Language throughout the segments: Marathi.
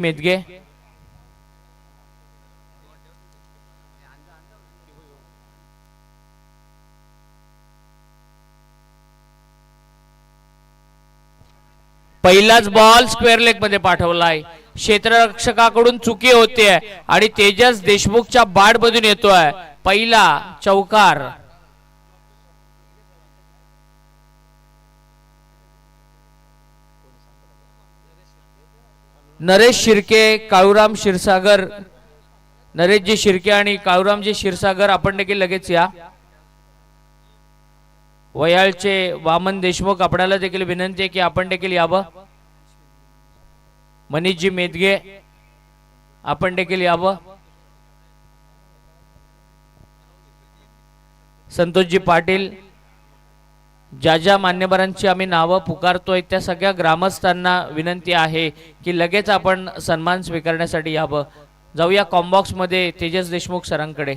मेदगे पहिलाच बॉल स्क्वेअर लेग मध्ये पाठवलाय. क्षेत्ररक्षकाकडून चुकी होते आणि तेजस देशमुखच्या बाद मधून येतोय पहिला चौकार. नरेश शिर्के, काळूराम क्षीरसागर, नरेशजी शिर्के आणि काळूरामजी क्षीरसागर आपण देखील लगेच या. वयाळचे वामन देशमुख आपल्याला देखील विनंती आहे की आपण देखील यावं. मनीषजी मेदगे आपण देखील यावं. संतोषजी पाटील, ज्या ज्या मान्यवरांची आम्ही नावं पुकारतोय त्या सगळ्या ग्रामस्थांना विनंती आहे की लगेच आपण सन्मान स्वीकारण्यासाठी यावं. जाऊया कॉम्बॉक्स मध्ये तेजस देशमुख सरांकडे.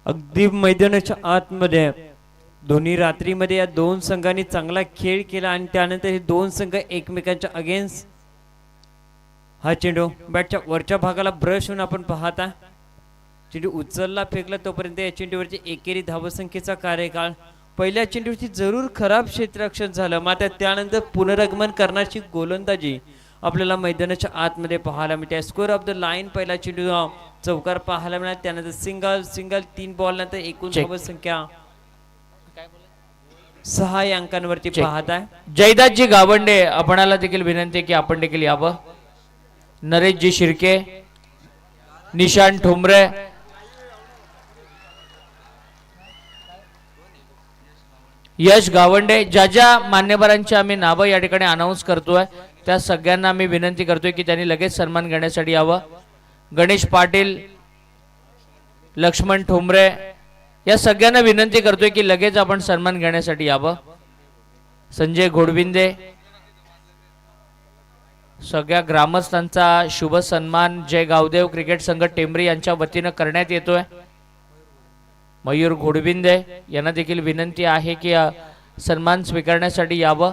अगदी मैदानाच्या आतमध्ये दोन्ही रात्रीमध्ये या दोन संघांनी चांगला खेळ केला आणि त्यानंतर हे दोन संघ एकमेकांच्या अगेन्स्ट हा चेंडू बॅटच्या वरच्या भागाला ब्रश होऊन आपण पाहता. चेंडू उचलला फेकला तोपर्यंत या चेंडूवरती एकेरी धावसंख्येचा कार्यकाळ. पहिल्या चेंडूवरती जरूर खराब क्षेत्ररक्षण झालं, मात्र त्यानंतर पुनरागमन करण्याची गोलंदाजी आपल्याला मैदानाच्या आतमध्ये पाहायला मिळते. स्कोर ऑफ द लाईन पहिला चेंडू चौकार पाहायला मिळाला. त्यानंतर सिंगल 3 बॉल नंतर एकूण धावसंख्या 6 अंकांवरती पाहताय. जयदासजी गावंडे आपणाला देखील विनंती की आपण देखील यावं. नरेशजी शिर्के, निशांत ठोंबरे, यश गावंडे, ज्या ज्या मान्यवरांची आम्ही नावं या ठिकाणी अनाऊन्स करतोय त्या सगळ्यांना आम्ही विनंती करतोय की त्यांनी लगेच सन्मान घेण्यासाठी यावं. गणेश पाटील, लक्ष्मण ठोंबरे या सगळ्यांना विनंती करतोय की लगेच आपण सन्मान घेण्यासाठी यावं. संजय घोडविंदे, सगळ्या ग्रामस्थांचा शुभ सन्मान जय गावदेव क्रिकेट संघ टेंबरी यांच्या वतीनं करण्यात येतोय. मयूर घोडविंदे यांना देखील विनंती आहे की सन्मान स्वीकारण्यासाठी यावं.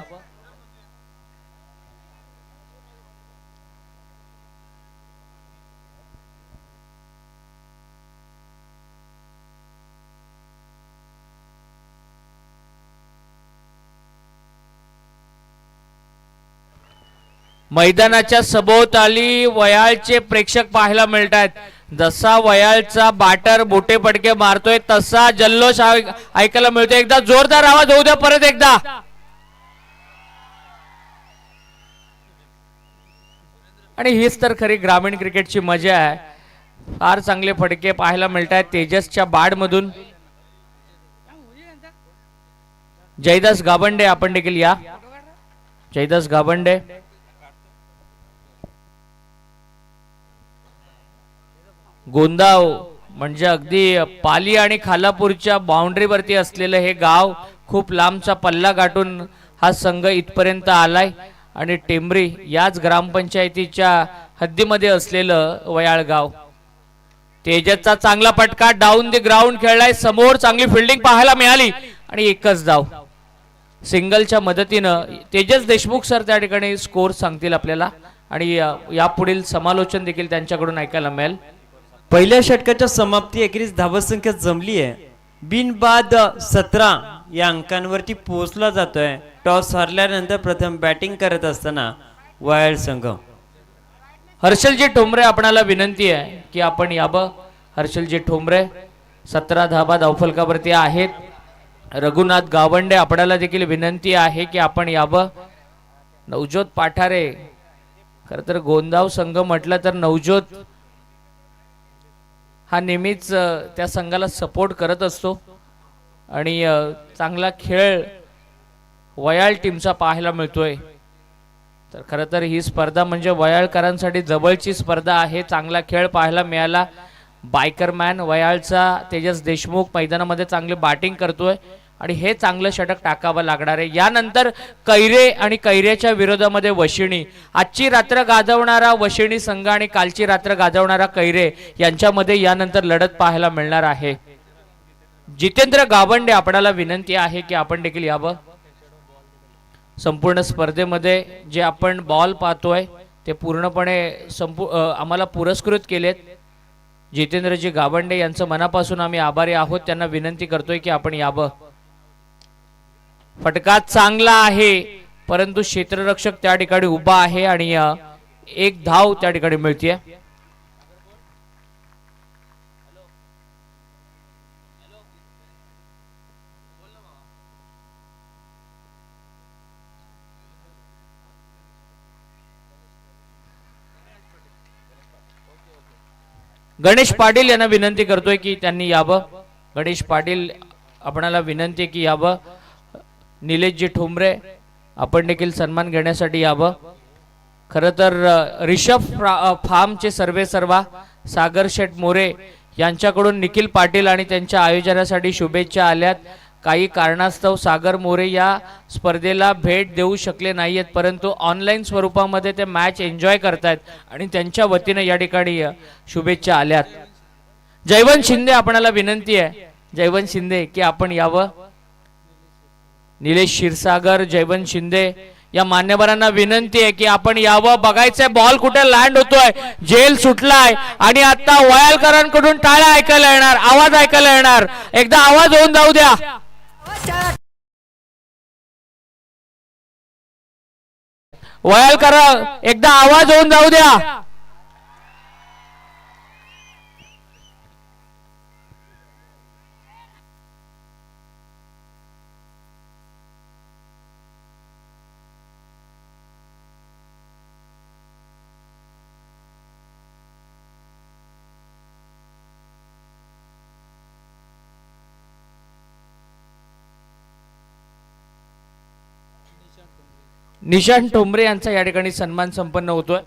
मैदानाच्या सभोवताली वयाळचे प्रेक्षक पाहायला मिळतात. जसा वयाळचा बॅटर बोटे पडके मारतोय तसा जल्लोष ऐकायला मिळतोय. एकदा जोरदार आवाज होऊ द्या परत एकदा. आणि हीच तर खरी ग्रामीण क्रिकेटची मजा आहे. फार चांगले फटके पाहायला मिळतात तेजसच्या बाड मधून. जयदास गावंडे आपण देखील या. जयदास गावंडे, गोंदाव म्हणजे अगदी पाली आणि खालापूरच्या बाउंड्रीवरती असलेलं हे गाव. खूप लांबचा पल्ला गाठून हा संघ इथपर्यंत आलाय आणि टेंबरी याच ग्रामपंचायतीच्या हद्दीमध्ये असलेलं वयाळ गाव. तेजसचा चांगला फटका डाऊन द ग्राउंड खेळलाय. समोर चांगली फिल्डिंग पाहायला मिळाली आणि एकच धाव. सिंगलच्या मदतीनं तेजस देशमुख सर त्या ठिकाणी स्कोर सांगतील आपल्याला आणि यापुढील समालोचन देखील त्यांच्याकडून ऐकायला मिळेल. पहिल्या षटकाच्या समाप्ती एकेरीच धावसंख्या जमली आहे. बिनबाद 17 या अंकांवरती पोहोचला जातोय. टॉस हरल्यानंतर प्रथम बॅटिंग करत असताना वायल्ड संघ. हर्षलजी ठोंबरे आपणाला विनंती आहे की आपण यावं. हर्षलजी ठोंबरे 17 धाबा धावफलकावरती आहेत. रघुनाथ गावंडे आपणाला देखील विनंती आहे की आपण यावं. नवज्योत पाठारे, खर तर गोंदाव संघ म्हटलं तर नवज्योत हा नेहमीच त्या संघाला सपोर्ट करत असतो आणि चांगला खेळ वयाळ टीमचा पाहायला मिळतोय. तर खरं तर ही स्पर्धा म्हणजे वयाळकरांसाठी जवळची स्पर्धा आहे. चांगला खेळ पाहायला मिळाला. बायकरमॅन वयाळचा तेजस देशमुख मैदानामध्ये चांगली बॅटिंग करतोय आणि हे चांगलं षटक टाकावं लागणार आहे. यानंतर कैरे आणि कैऱ्याच्या विरोधामध्ये वशिणी. आजची रात्र गाजवणारा वशिणी संघ आणि कालची रात्र गाजवणारा कैरे यांच्यामध्ये यानंतर लढत पाहायला मिळणार आहे. जितेंद्र गावंडे, आपणाला विनंती आहे की आपण देखील यावं. संपूर्ण स्पर्धेमध्ये जे आपण बॉल पाहतोय ते पूर्णपणे आम्हाला पुरस्कृत केलेत. जितेंद्रजी गावंडे यांचं मनापासून आम्ही आभारी आहोत. त्यांना विनंती करतोय की आपण यावं. फटका चांगला आहे परंतु क्षेत्ररक्षक त्या ठिकाणी उभा आहे आणि एक धाव त्या ठिकाणी मिळते. गणेश पाटील यांना विनंती करतोय की त्यांनी यावं. गणेश पाटील, आपणाला विनंती की यावं. निलेशजी ठोंबरे, आपण देखील सन्मान घेण्यासाठी यावं. खरं तर रिषभ फार्मचे सर्वेसर्वा सागर शेठ मोरे यांच्याकडून निखिल पाटील आणि त्यांच्या आयोजनासाठी शुभेच्छा आल्यात. काही कारणास्तव सागर मोरे या स्पर्धेला भेट देऊ शकले नाहीयेत परंतु ऑनलाईन स्वरूपामध्ये ते मॅच एन्जॉय करतायत आणि त्यांच्या वतीने या ठिकाणी शुभेच्छा आल्यात. जयवंत शिंदे, आपणाला विनंती आहे जयवंत शिंदे की आपण यावं. निलेश क्षीरसागर, जयवंत शिंदे या मान्यवरांना विनंती आहे की आपण यावं. बघायचंय बॉल कुठे लँड होतोय. जेल सुटलाय आणि आता वयालकरांकडून टाळ्या ऐकायला येणार, आवाज ऐकायला येणार. एकदा आवाज होऊन जाऊ द्या. वयालकर, एकदा आवाज होऊन जाऊ द्या. निशांत ठोंबरे यांचा या ठिकाणी सन्मान संपन्न होतोय.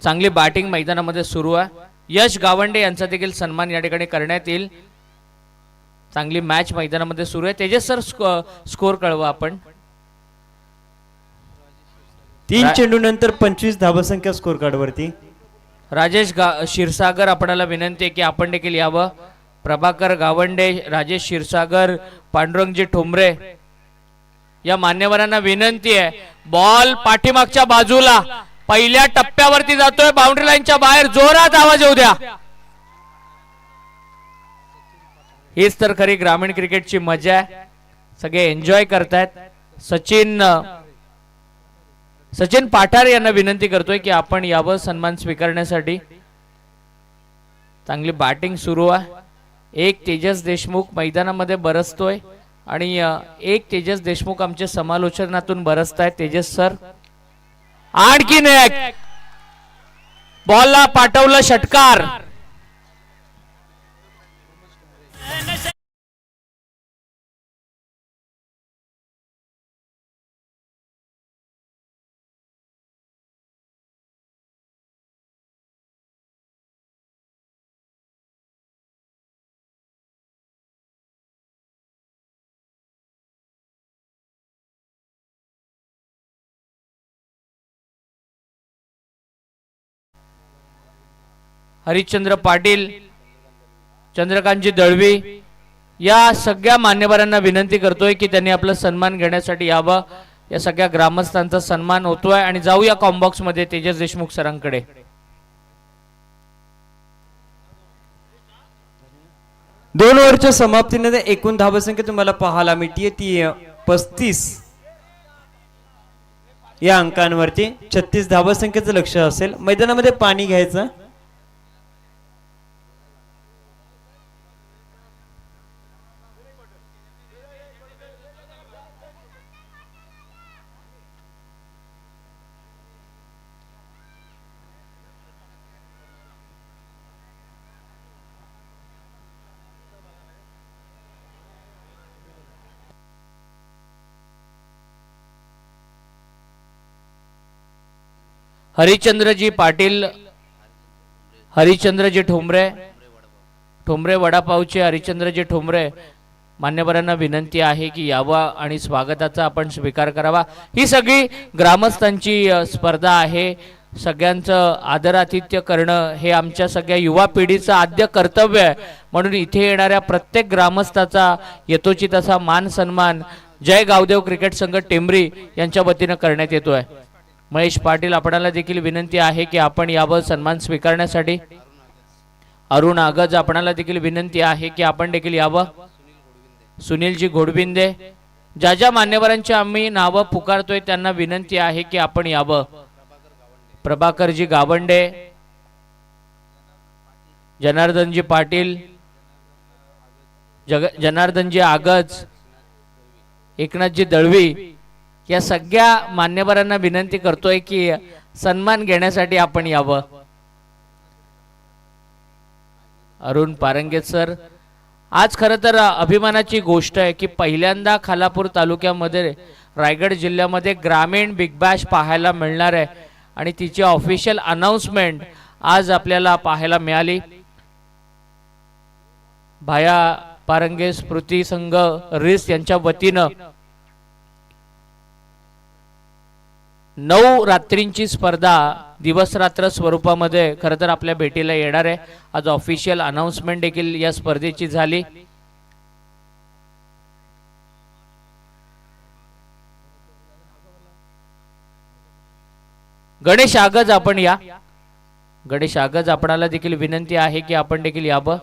चांगली बॅटिंग मैदानामध्ये सुरू आहे. यश गावंडे यांचा देखील सन्मान या ठिकाणी करण्यात येईल. चांगली मॅच मैदानामध्ये सुरू आहे. तेजस सर, स्कोर कळवा आपण. 3 चेंडू नंतर 25 धावसंख्या स्कोर कार्ड वरती. राजेश क्षीरसागर, आपणाला विनंती आहे की आपण देखील यावं. प्रभाकर गावंडे, राजेश क्षीरसागर, पांडुरंगजी ठोंबरे या मान्यवरांना विनंती आहे. बॉल पाठीमागच्या बाजूला पहिल्या टप्प्यावरती जातोय, बाउंड्री लाईनच्या बाहेर. जोरात आवाज येऊ द्या. हीच तर खरी ग्रामीण क्रिकेटची मजा आहे. सगळे एन्जॉय करतायत. सचिन पाठार यांना विनंती करतोय की आपण यावं सन्मान स्वीकारण्यासाठी. चांगली बॅटिंग सुरू आहे. एक तेजस देशमुख मैदानामध्ये बरसतोय आणि एक तेजस देशमुख आमच्या समालोचनातून बरसतायत. तेजस सर, आणखीन एक बॉलला पाठवलं षटकार. हरिश्चंद्र पाटील, चंद्रकांतजी दळवी या सगळ्या मान्यवरांना विनंती करतोय की त्यांनी आपला सन्मान घेण्यासाठी यावं. या सगळ्या ग्रामस्थांचा सन्मान होतोय आणि जाऊया कॉम्बॉक्स मध्ये तेजस देशमुख सरांकडे. दोन ओव्हरच्या समाप्तीनंतर एकूण धावसंख्या तुम्हाला पाहायला मिळते ती 35 या अंकांवरती. 36 धावसंख्येचं लक्ष असेल. मैदानामध्ये पाणी घ्यायचं. हरिश्चंद्रजी पाटील, हरिश्चंद्रजी ठोंबरे, ठोंबरे वडापावचे हरिश्चंद्रजी ठोंबरे मान्यवरांना विनंती आहे की यावा आणि स्वागताचा आपण स्वीकार करावा। ही सगळी ग्रामस्थांची स्पर्धा आहे। सगळ्यांचं आदरातिथ्य करणं हे आमच्या सगळ्या युवा पिढीचं आद्य कर्तव्य आहे। म्हणून इथे येणाऱ्या प्रत्येक ग्रामस्थाचा यथोचित असा मान सन्मान जय गावदेव क्रिकेट संघ टेंबरी यांच्या वतीनं करण्यात येतोय। महेश पाटील आपणाला देखील विनंती आहे की आपण यावर सन्मान स्वीकारण्यासाठी। अरुण आगज आपणाला देखील विनंती आहे की आपण देखील यावं। सुनीलजी घोडबिंदे ज्या ज्या मान्यवरांची आम्ही नावं पुकारतोय त्यांना विनंती आहे की आपण यावं। प्रभाकरजी गावंडे, जनार्दनजी पाटील, जनार्दनजी आगज, एकनाथजी दळवी या सगळ्या मान्यवरांना विनंती करतोय की सन्मान घेण्यासाठी आपण यावं। अरुण पारंगे सर, आज खरं तर अभिमानाची गोष्ट आहे की पहिल्यांदा खालापूर तालुक्यामध्ये रायगड जिल्ह्यामध्ये ग्रामीण बिग बॅश पाहायला मिळणार आहे आणि तिची ऑफिशियल अनाउन्समेंट आज आपल्याला पाहायला मिळाली। भाया पारंगे स्मृती संघ रिस यांच्या वतीनं 9 रात्रींची स्पर्धा दिवस रात्र स्वरूपामध्ये खरं तर आपल्या भेटीला येणार आहे। आज ऑफिशियल अनाउन्समेंट देखील या स्पर्धेची झाली। गणेश आगज आपण या। गणेश आगज आपणाला देखील विनंती आहे की आपण देखील यावं।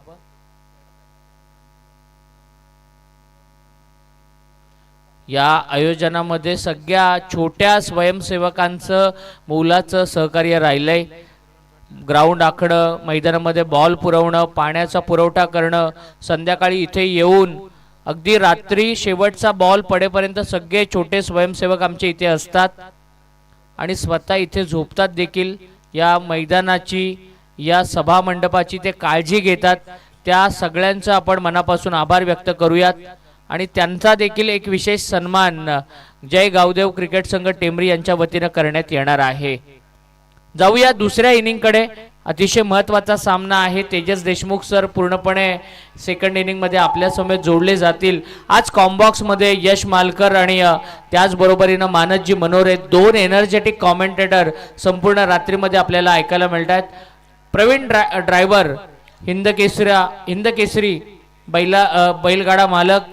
या आयोजनामध्ये सगळ्या छोट्या स्वयंसेवकांचं मोलाचं सहकार्य राहिलंय। ग्राउंड आखणं, मैदानामध्ये बॉल पुरवणं, पाण्याचा पुरवठा करणं, संध्याकाळी इथे येऊन अगदी रात्री शेवटचा बॉल पडेपर्यंत सगळे छोटे स्वयंसेवक आमचे इथे असतात आणि स्वतः इथे झोपतात देखील। या मैदानाची, या सभा मंडपाची ते काळजी घेतात। त्या सगळ्यांचा आपण मनापासून आभार व्यक्त करूयात आणि त्यांचा देखील एक विशेष सन्मान जय गावदेव क्रिकेट संघ टेंबरी यांच्या वतीनं करण्यात येणार आहे। जाऊया दुसऱ्या इनिंगकडे। अतिशय महत्त्वाचा सामना आहे। तेजस देशमुख सर पूर्णपणे सेकंड इनिंग मध्ये आपल्या समेत जोडले जातील। आज कॉम्बॉक्स मध्ये यश मालकर आणि त्याचबरोबरीनं मानसजी मनोरे 2 एनर्जेटिक कॉमेंटेटर संपूर्ण रात्रीमध्ये आपल्याला ऐकायला मिळतात। प्रवीण ड्रायव्हर हिंदकेसरी बैलगाडा मालक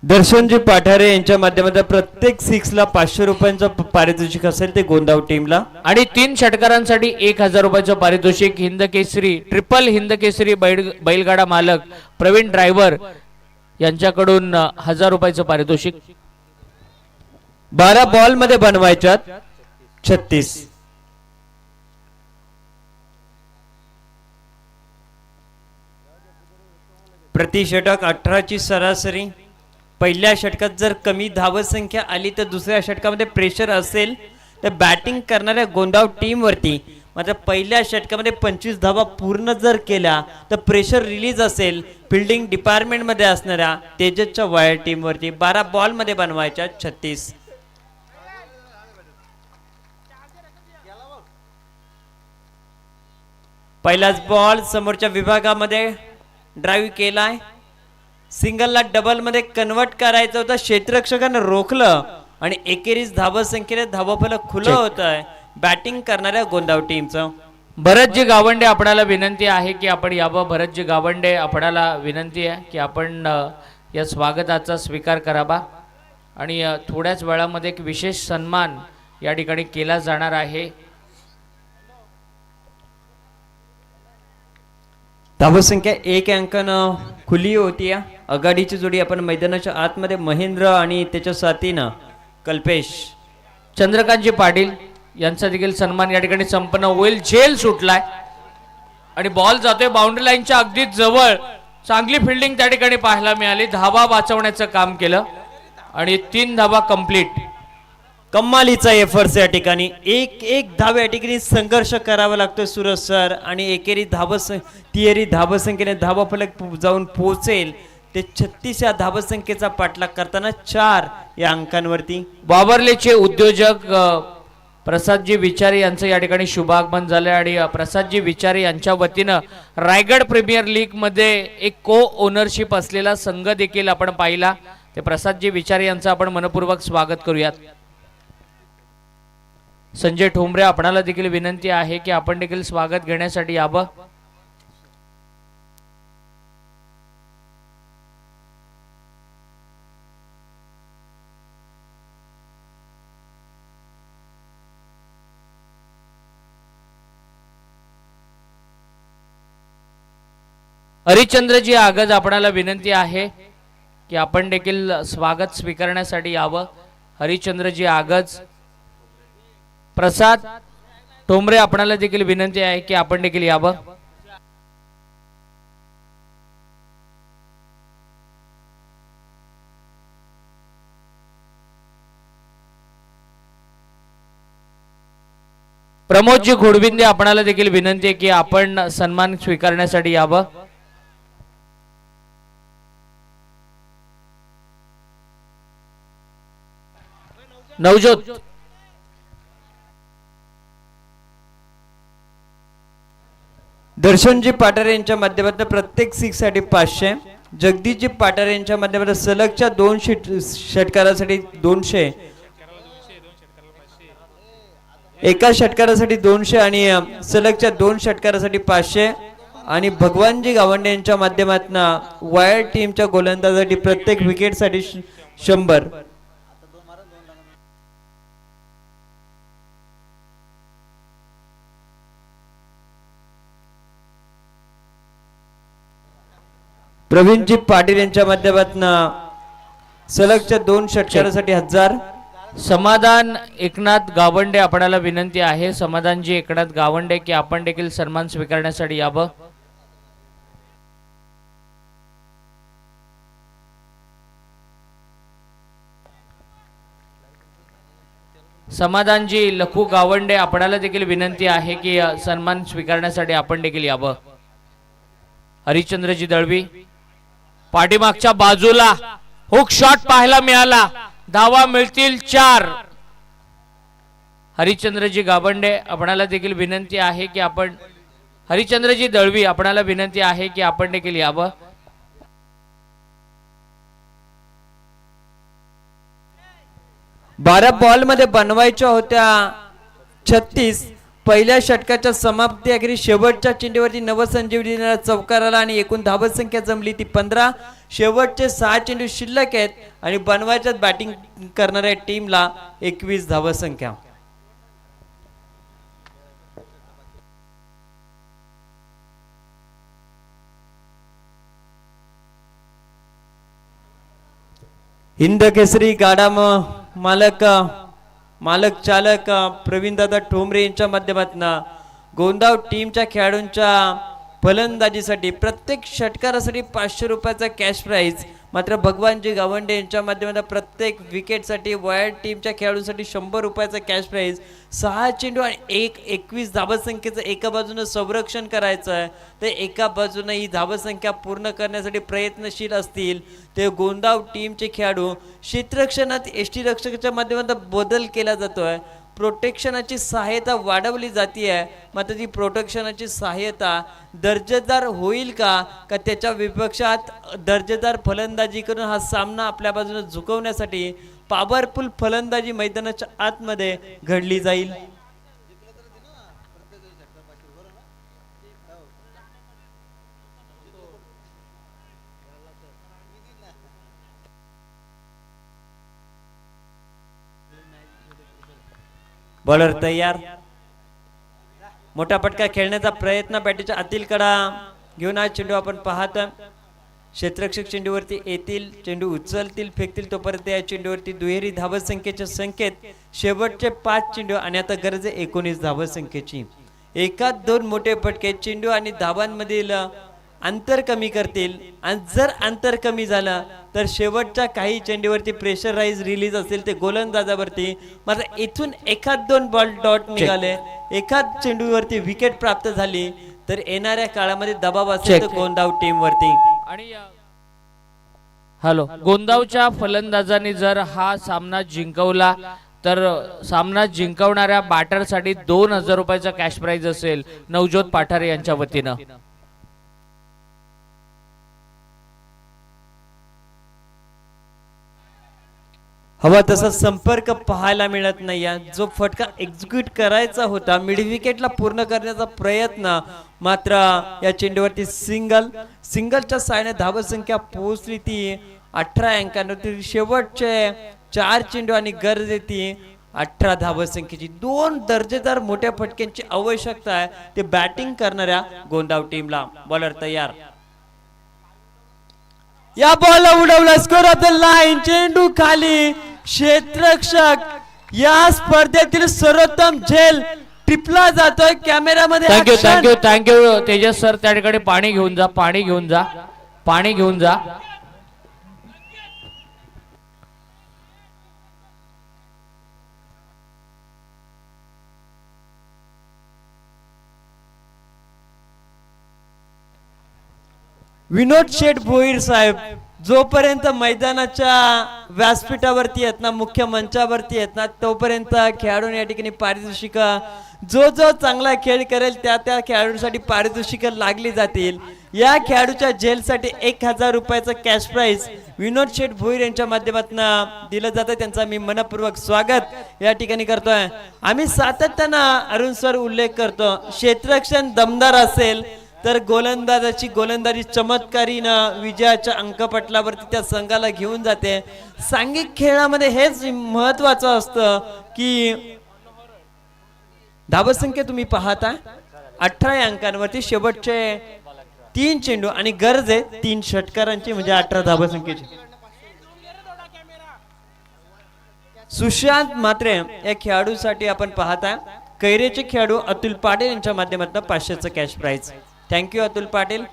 दर्शनजी पाठारे यांच्या माध्यमातून प्रत्येक 6 ला 500 रुपयांचं पारितोषिक असेल ते गोंदाव टीमला आणि 3 षटकारांसाठी 1000 रुपयाचं पारितोषिक। हिंदकेसरी ट्रिपल हिंदकेसरी बैलगाडा मालक प्रवीण ड्रायव्हर यांच्याकडून 1000 रुपयाचं पारितोषिक। 12 बॉल मध्ये बनवायच्यात 36। प्रति षटक 18 ची सरासरी। पहिल्या षटकात जर कमी धावसंख्या आली तर दुसऱ्या षटकामध्ये प्रेशर असेल तर बॅटिंग करणाऱ्या गोंदाव टीम वरती। मात्र पहिल्या षटकामध्ये 25 धावा पूर्ण जर केल्या तर प्रेशर रिलीज असेल फिल्डिंग डिपार्टमेंट मध्ये असणाऱ्या तेजसच्या वायर टीम वरती। 12 बॉल मध्ये बनवायच्या 36। पहिलाच बॉल समोरच्या विभागामध्ये ड्राईव्ह केलाय। सिंगलला डबल मध्ये कन्वर्ट करायचं होतं, क्षेत्ररक्षकानं रोखलं आणि एकेरीच धावसंख्येने धावफलक खुलं होत आहे बॅटिंग करणाऱ्या गोंदाव टीमचं। भरतजी गावंडे आपणाला विनंती आहे की आपण यावं। भरतजी गावंडे आपणाला विनंती आहे की आपण या स्वागताचा स्वीकार करावा आणि थोड्याच वेळामध्ये एक विशेष सन्मान या ठिकाणी केला जाणार आहे। धावसंख्या 1 अंकानं खुली होती। आघाडीची जोडी आपण मैदानाच्या आतमध्ये महेंद्र आणि त्याच्या साथीनं कल्पेश। चंद्रकांतजी पाटील यांचा देखील सन्मान या ठिकाणी संपन्न होईल। झेल सुटलाय आणि बॉल जातोय बाउंड्री लाईनच्या अगदी जवळ। चांगली फिल्डिंग त्या ठिकाणी पाहायला मिळाली। धावा वाचवण्याचं काम केलं आणि 3 धावा कंप्लीट। कमालीचा एफर्ट्स या ठिकाणी। एक धाव या ठिकाणी संघर्ष करावा लागतो सूरज सर आणि एकेरी तिहेरी धावसंख्येने धावफलक जाऊन पोहोचेल ते 36 या धावसंख्येचा पाठलाग करताना 4 या अंकांवरती। बाबर्लेचे उद्योजक प्रसादजी विचारे यांचं या ठिकाणी शुभागमन झालं आणि प्रसादजी विचारे यांच्या वतीनं रायगड प्रीमियर लीग मध्ये एक को ओनरशिप असलेला संघ देखील आपण पाहिला. ते प्रसादजी विचारे यांचं आपण मनपूर्वक स्वागत करूयात. संजय ठोंबरे आपणाला देखील विनंती आहे की आपण देखील स्वागत घेण्यासाठी यावं. हरिश्चंद्रजी आगज आपणाला विनंती आहे की आपण देखील स्वागत स्वीकारण्यासाठी यावं. हरिश्चंद्रजी आगज. प्रसाद ठोंबरे आपणाला देखील विनंती आहे की आपण देखील यावं. प्रमोदजी घोडविंदे आपणाला देखील विनंती आहे की आपण सन्मान स्वीकारण्यासाठी यावं. नवजोत. दर्शनजी पाटारे यांच्या माध्यमातून प्रत्येक सिक्स साठी 500. जगदीशजी पाटारे यांच्या माध्यमातून सलगच्या 2 षटकारासाठी 200, एका षटकारासाठी 200 आणि सलगच्या 2 षटकारासाठी 500. आणि भगवानजी गावंडे यांच्या माध्यमातून वायर टीमच्या गोलंदाजासाठी प्रत्येक विकेटसाठी 100. प्रवीणजी पाटील यांच्या माध्यमातून सलगच्या 2 षटकारासाठी 1000. समाधान एकनाथ गावंडे आपणाला विनंती आहे. समाधानजी एकनाथ गावंडे की आपण देखील सन्मान स्वीकारण्यासाठी यावं. समाधानजी लखू गावंडे आपणाला देखील विनंती आहे की सन्मान स्वीकारण्यासाठी आपण देखील यावं. हरिश्चंद्रजी दळवी. पाठीमागच्या बाजूला हुक शॉट पाहायला मिळाला. धावा मिळतील 4. हरिश्चंद्रजी गावंडे आपणाला देखील विनंती आहे की आपण हरिश्चंद्रजी दळवी आपणाला विनंती आहे की आपण देखील यावं. बारा बॉल मध्ये बनवायच्या होत्या 36. पहिल्या षटकाच्या समाप्ती अखेरी शेवटच्या चेंडूवरती नवसंजीवनी चौकार आला आणि एकूण धावत संख्या जमली ती 15. शेवटचे 6 चेंडू शिल्लक आहेत आणि बनवायच्यात बॅटिंग करणाऱ्या टीमला 21 धावत संख्या. हिंद केसरी गाडा मालक चालक प्रवीणदादा ठोंबरे यांच्या माध्यमातून गोंदाव टीमच्या खेळाडूंच्या फलंदाजीसाठी प्रत्येक षटकारासाठी 500 रुपयाचा कॅश प्राइज. मात्र भगवानजी गावंडे यांच्या माध्यमातून प्रत्येक विकेटसाठी वायर टीमच्या खेळाडूंसाठी 100 रुपयाचा कॅश प्राइज. 6 चेंडू आणि 21 धावत संख्येचं एका बाजूनं संरक्षण करायचं आहे, तर एका बाजूनं ही धावत संख्या पूर्ण करण्यासाठी प्रयत्नशील असतील ते गोंदाव टीमचे खेळाडू. क्षेत्ररक्षणात एसटी रक्षकाच्या माध्यमातून बदल केला जातोय. प्रोटेक्शनाची सहायता वाढवली जाते आहे, मात्र ती प्रोटेक्शनाची सहायता दर्जेदार होईल का त्याच्या विपक्षात दर्जेदार फलंदाजी करून हा सामना आपल्या बाजूने झुकवण्यासाठी पॉवरफुल फलंदाजी मैदानाच्या आतमध्ये घडली जाईल. बॉलर तयार. मोठा फटका खेळण्याचा प्रयत्न बॅटीच्या आतील कडा घेऊन हा चेंडू आपण पाहत. क्षेत्ररक्षक चेंडूवरती येतील, चेंडू उचलतील, फेकतील, तोपर्यंत या चेंडूवरती दुहेरी धावत संख्येचे संकेत. शेवटचे 5 चेंडू आणि आता गरज 19 धावत संख्येची. एकाच 2 मोठे फटके चेंडू आणि धावांमधील अंतर कमी करतील आणि जर अंतर कमी झालं तर शेवटच्या काही चेंडूवरती प्रेशराइज रिलीज असेल ते गोलंदाजावरती. मात्र इथून एखाद 2 बॉल डॉट निघाले, एखाद चेंडूवरती विकेट प्राप्त झाली तर येणाऱ्या काळामध्ये दबाव असेल तर गोंदाव टीम वरती. आणि हॅलो, गोंदावच्या फलंदाजांनी जर हा सामना जिंकवला तर सामना जिंकवणाऱ्या बॅटरसाठी 2000 रुपयाचा कॅश प्राइज असेल नवज्योत पाठारे यांच्या वतीनं. हवा तसा संपर्क पाहायला मिळत नाही. जो फटका एक्झिक्यूट करायचा होता मिड विकेटला पूर्ण करण्याचा प्रयत्न, मात्र या चेंडूवरती सिंगलच्या साहाय्याने धावसंख्या पोहोचली ती 18 अंकांवरती. शेवटचे 4 चेंडू आणि गरज ती 18 धावसंख्येची. 2 दर्जेदार मोठ्या फटक्यांची आवश्यकता आहे ते बॅटिंग करणाऱ्या गोंदाव टीमला. बॉलर तयार. या बॉलला उडवला, स्कोर ऑफ द लाईन. चेंडू खाली. क्षेत्ररक्षक या स्पर्धेतील सर्वोत्तम झेल टिपला जातोय. कॅमेरामध्ये thank you thank you thank you Tejas sir. त्या ठिकाणी पाणी घेऊन जा, पाणी घेऊन जा, पाणी घेऊन जा. विनोद शेठ भोईर साहेब जोपर्यंत मैदानाच्या व्यासपीठावरती आहेत ना, मुख्य मंचावरती आहेत ना, तोपर्यंत खेळाडूंनी या ठिकाणी पारितोषिक जो चांगला खेळ करेल त्या खेळाडूंसाठी पारितोषिक लागली जातील. या खेळाडूच्या जेलसाठी 1000 रुपयाचं कॅश प्राइज विनोद शेठ भोईर यांच्या माध्यमातून दिलं जातं. त्यांचा मी मनपूर्वक स्वागत या ठिकाणी करतोय. आम्ही सातत्यानं अरुण सर उल्लेख करतो, क्षेत्ररक्षण दमदार असेल तर गोलंदाजी चमत्कारीनं विजयाच्या अंकपटलावरती त्या संघाला घेऊन जाते. सांघिक खेळामध्ये हेच महत्वाचं असतं की धावसंख्या तुम्ही पाहता 18 अंकांवरती. शेवटचे 3 चेंडू आणि गरज आहे 3 षटकारांची, म्हणजे 18 धावसंख्येची. सुशांत मात्रे या खेळाडूसाठी आपण पाहता कैरेचे खेळाडू अतुल पाटील यांच्या माध्यमातून 500चं cash prize. Thank you Atul Patil.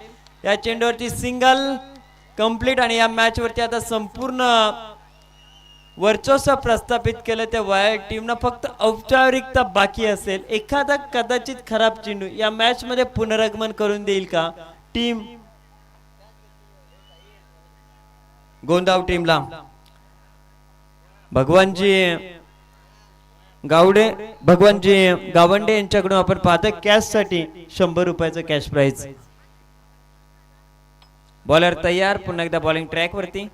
या चेंडूवरती सिंगल कंप्लीट आणि या मॅच वरती आता संपूर्ण वर्चस्व प्रस्थापित केलं त्या वायर टीमनं. फक्त औपचारिकता बाकी असेल. एखादा कदाचित खराब चेंडू या मॅच मध्ये पुनरागमन करून देईल का टीम गोंदाव टीमला. भगवानजी गावंडे यांच्याकडून आपण पाहतो कॅश साठी 100 रुपयाचं कॅश प्राइज. बॉलर तयार. पुन्हा एकदा बॉलिंग ट्रॅक वरती.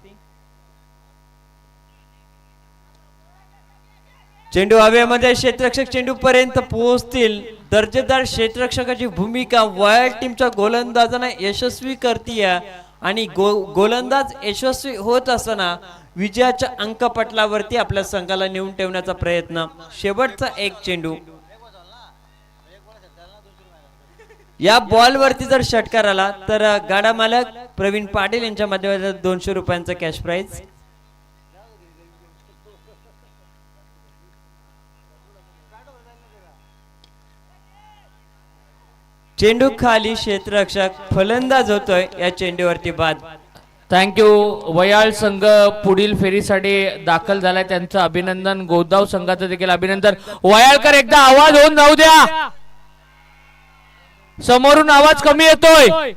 चेंडू हवेमध्ये. क्षेत्ररक्षक चेंडू पर्यंत पोहोचतील. दर्जेदार क्षेत्ररक्षकाची भूमिका वायर टीमच्या गोलंदाजांना यशस्वी करतीये आणि गोलंदाज यशस्वी होत असताना विजयाच्या अंकपटलावरती आपल्या संघाला नेऊन ठेवण्याचा प्रयत्न. शेवटचा 1 चेंडू. या बॉल वरती जर षटकार आला तर गाडा मालक प्रवीण पाटील यांच्या माध्यमातून 200 रुपयांचा कॅश प्राइज. चेंडू खाली. क्षेत्ररक्षक फलंदाज होतोय. या चेंडूवरती बाद. थँक्यू. वयाळ संघ पुढील फेरीसाठी दाखल झालाय, त्यांचं अभिनंदन. गोंदाव संघाचं देखील अभिनंदन. वयाळकर एकदा आवाज होऊन जाऊ द्या, समोरून आवाज कमी येतोय.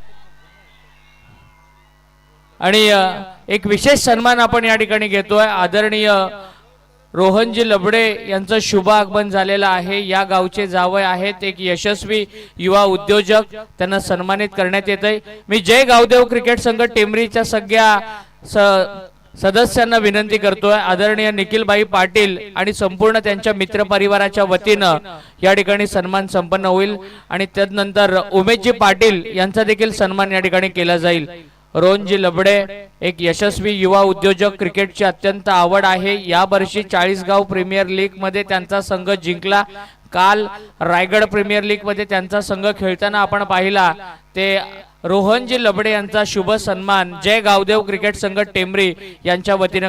आणि एक विशेष सन्मान आपण या ठिकाणी घेतोय. आदरणीय रोहनजी लबडे यांचं शुभ आगमन झालेलं आहे. या गावचे जावई आहेत, एक यशस्वी युवा उद्योजक, त्यांना सन्मानित करण्यात येत आहे. मी जय गावदेव क्रिकेट संघ टेंबरीच्या सगळ्या सदस्यांना विनंती करतोय, आदरणीय निखिलभाई पाटील आणि संपूर्ण त्यांच्या मित्र परिवाराच्या वतीनं या ठिकाणी सन्मान संपन्न होईल. आणि त्यानंतर उमेशजी पाटील यांचा देखील सन्मान या ठिकाणी केला जाईल. रोहनजी लबडे एक यशस्वी युवा उद्योजक, क्रिकेटची अत्यंत आवड आहे. या वर्षी 40 गाव प्रीमियर लीग मध्ये त्यांचा संघ जिंकला. काल रायगड प्रीमियर लीग मध्ये त्यांचा संघ खेळताना आपण पाहिला. ते रोहनजी लबडे यांचा शुभ सन्मान जय गावदेव क्रिकेट संघ टेंबरी यांच्या वतीने